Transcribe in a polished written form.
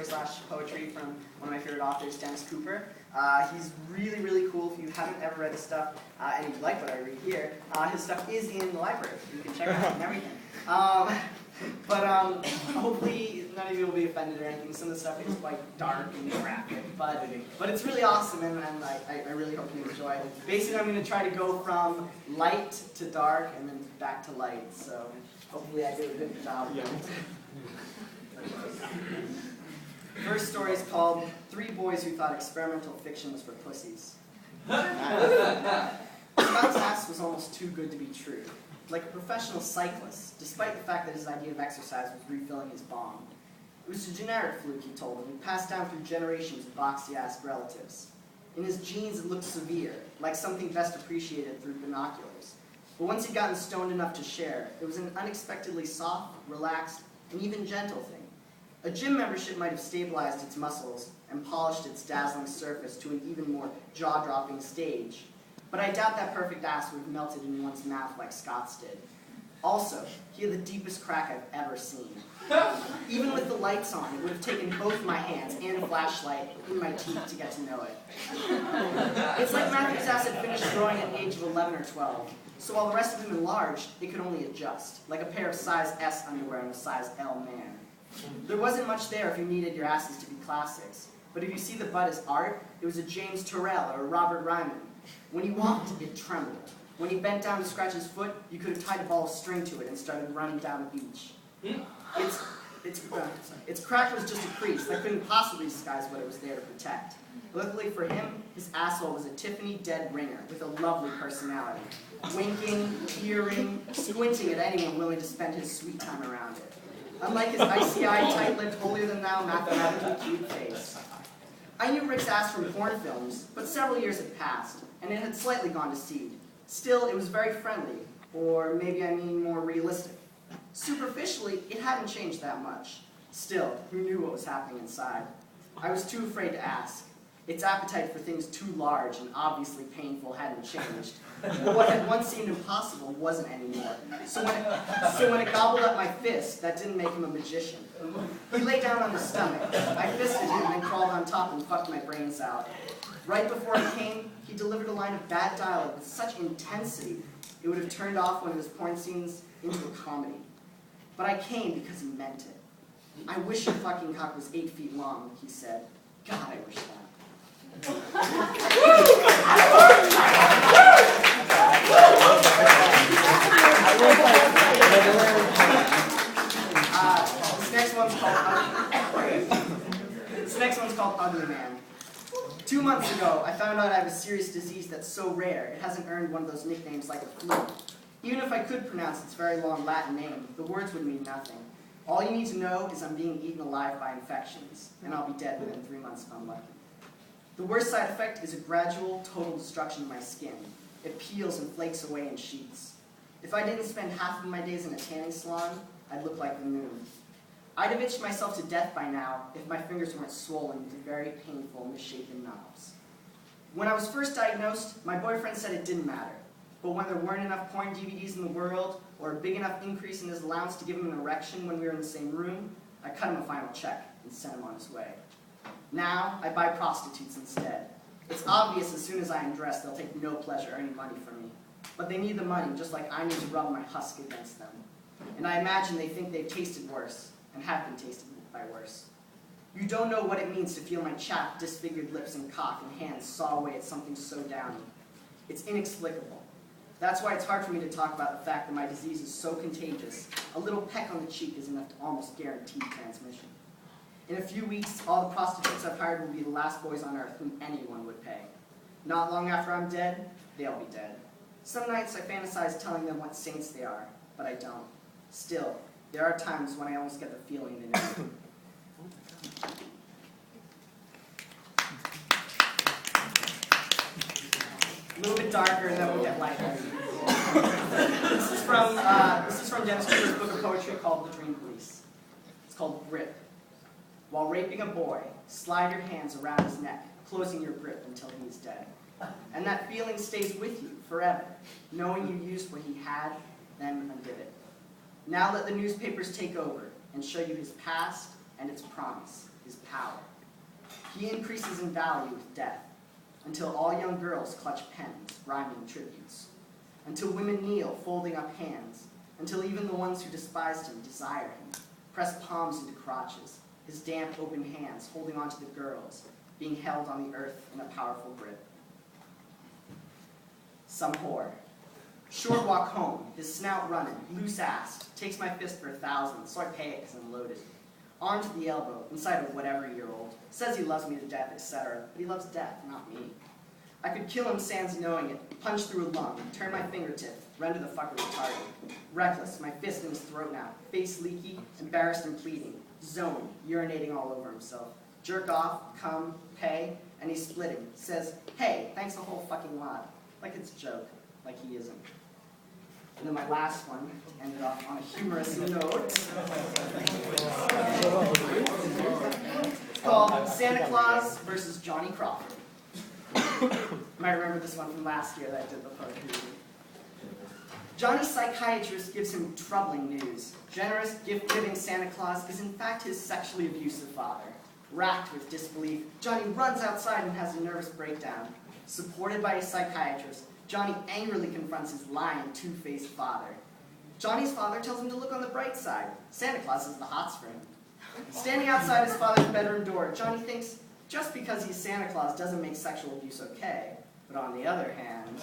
slash poetry from one of my favorite authors, Dennis Cooper. He's really, really cool. If you haven't ever read his stuff, and you like what I read here, his stuff is in the library. You can check it out and everything. Hopefully none of you will be offended or anything. Some of the stuff is quite dark and graphic, but it's really awesome, and I really hope you enjoy it. Basically, I'm going to try to go from light to dark and then back to light, so hopefully I did a good job. First story is called Three Boys Who Thought Experimental Fiction Was for Pussies. Scott's ass was almost too good to be true. Like a professional cyclist, despite the fact that his idea of exercise was refilling his bomb. It was a generic fluke, he told him, passed down through generations of boxy-assed relatives. In his genes it looked severe, like something best appreciated through binoculars. But once he'd gotten stoned enough to share, it was an unexpectedly soft, relaxed, and even gentle thing. A gym membership might have stabilized its muscles and polished its dazzling surface to an even more jaw-dropping stage. But I doubt that perfect ass would have melted in one's mouth like Scott's did. Also, he had the deepest crack I've ever seen. Even with the lights on, it would have taken both my hands and a flashlight in my teeth to get to know it. It's like Matthew's ass had finished growing at the age of 11 or 12, so while the rest of him enlarged, it could only adjust, like a pair of size S underwear and a size L man. There wasn't much there if you needed your asses to be classics, but if you see the butt as art, it was a James Turrell or a Robert Ryman. When he walked, it trembled. When he bent down to scratch his foot, you could have tied a ball of string to it and started running down the beach. Its crack was just a crease that couldn't possibly disguise what it was there to protect. Luckily for him, his asshole was a Tiffany dead ringer with a lovely personality, winking, peering, squinting at anyone willing to spend his sweet time around it. Unlike his icy-eyed, tight-lipped, holier-than-thou, mathematically cute face. I knew Rick's ass from porn films, but several years had passed, and it had slightly gone to seed. Still, it was very friendly, or maybe I mean more realistic. Superficially, it hadn't changed that much. Still, who knew what was happening inside? I was too afraid to ask. Its appetite for things too large and obviously painful hadn't changed. But what had once seemed impossible wasn't anymore. So when it gobbled up my fist, that didn't make him a magician. He lay down on his stomach. I fisted him and then crawled on top and fucked my brains out. Right before I came, he delivered a line of bad dialogue with such intensity it would have turned off one of his porn scenes into a comedy. But I came because he meant it. I wish your fucking cock was 8 feet long, he said. God, I wish that. This next one's called Ugly Man. 2 months ago, I found out I have a serious disease that's so rare, it hasn't earned one of those nicknames like the flu. Even if I could pronounce its very long Latin name, the words would mean nothing. All you need to know is I'm being eaten alive by infections, and I'll be dead within 3 months if I'm lucky. The worst side effect is a gradual, total destruction of my skin. It peels and flakes away in sheets. If I didn't spend half of my days in a tanning salon, I'd look like the moon. I'd have itched myself to death by now if my fingers weren't swollen into very painful, misshapen knobs. When I was first diagnosed, my boyfriend said it didn't matter. But when there weren't enough porn DVDs in the world, or a big enough increase in his allowance to give him an erection when we were in the same room, I cut him a final check and sent him on his way. Now, I buy prostitutes instead. It's obvious as soon as I undress, they'll take no pleasure earning money from me. But they need the money, just like I need to rub my husk against them. And I imagine they think they've tasted worse, and have been tasted by worse. You don't know what it means to feel my chapped, disfigured lips and cock and hands saw away at something so downy. It's inexplicable. That's why it's hard for me to talk about the fact that my disease is so contagious, a little peck on the cheek is enough to almost guarantee transmission. In a few weeks, all the prostitutes I've hired will be the last boys on earth whom anyone would pay. Not long after I'm dead, they'll be dead. Some nights I fantasize telling them what saints they are, but I don't. Still, there are times when I almost get the feeling they know. A little bit darker, and then we'll get lighter. This is from Dennis Cooper's book of poetry called The Dream Police. It's called Grip. While raping a boy, slide your hands around his neck, closing your grip until he is dead. And that feeling stays with you forever, knowing you used what he had, then undid it. Now let the newspapers take over and show you his past and its promise, his power. He increases in value with death, until all young girls clutch pens, rhyming tributes, until women kneel, folding up hands, until even the ones who despised him desire him, press palms into crotches, his damp open hands holding on to the girls, being held on the earth in a powerful grip. Some whore. Short walk home, his snout running, loose-assed, takes my fist for 1,000, so I pay it because I'm loaded. Arm to the elbow, inside of whatever year old, says he loves me to death, etc., but he loves death, not me. I could kill him sans knowing it, punch through a lung, turn my fingertip, render the fucker retarded. Reckless, my fist in his throat now, face leaky, embarrassed and pleading, zone, urinating all over himself. Jerk off, come, pay, and he's splitting, says, hey, thanks a whole fucking lot. Like it's a joke, like he isn't. And then my last one ended off on a humorous note. It's called Santa Claus versus Johnny Crawford. You might remember this one from last year that I did the poetry reading. Johnny's psychiatrist gives him troubling news. Generous, gift-giving Santa Claus is in fact his sexually abusive father. Racked with disbelief, Johnny runs outside and has a nervous breakdown. Supported by his psychiatrist, Johnny angrily confronts his lying, two-faced father. Johnny's father tells him to look on the bright side. Santa Claus is the hot spring. Standing outside his father's bedroom door, Johnny thinks just because he's Santa Claus doesn't make sexual abuse okay. But on the other hand...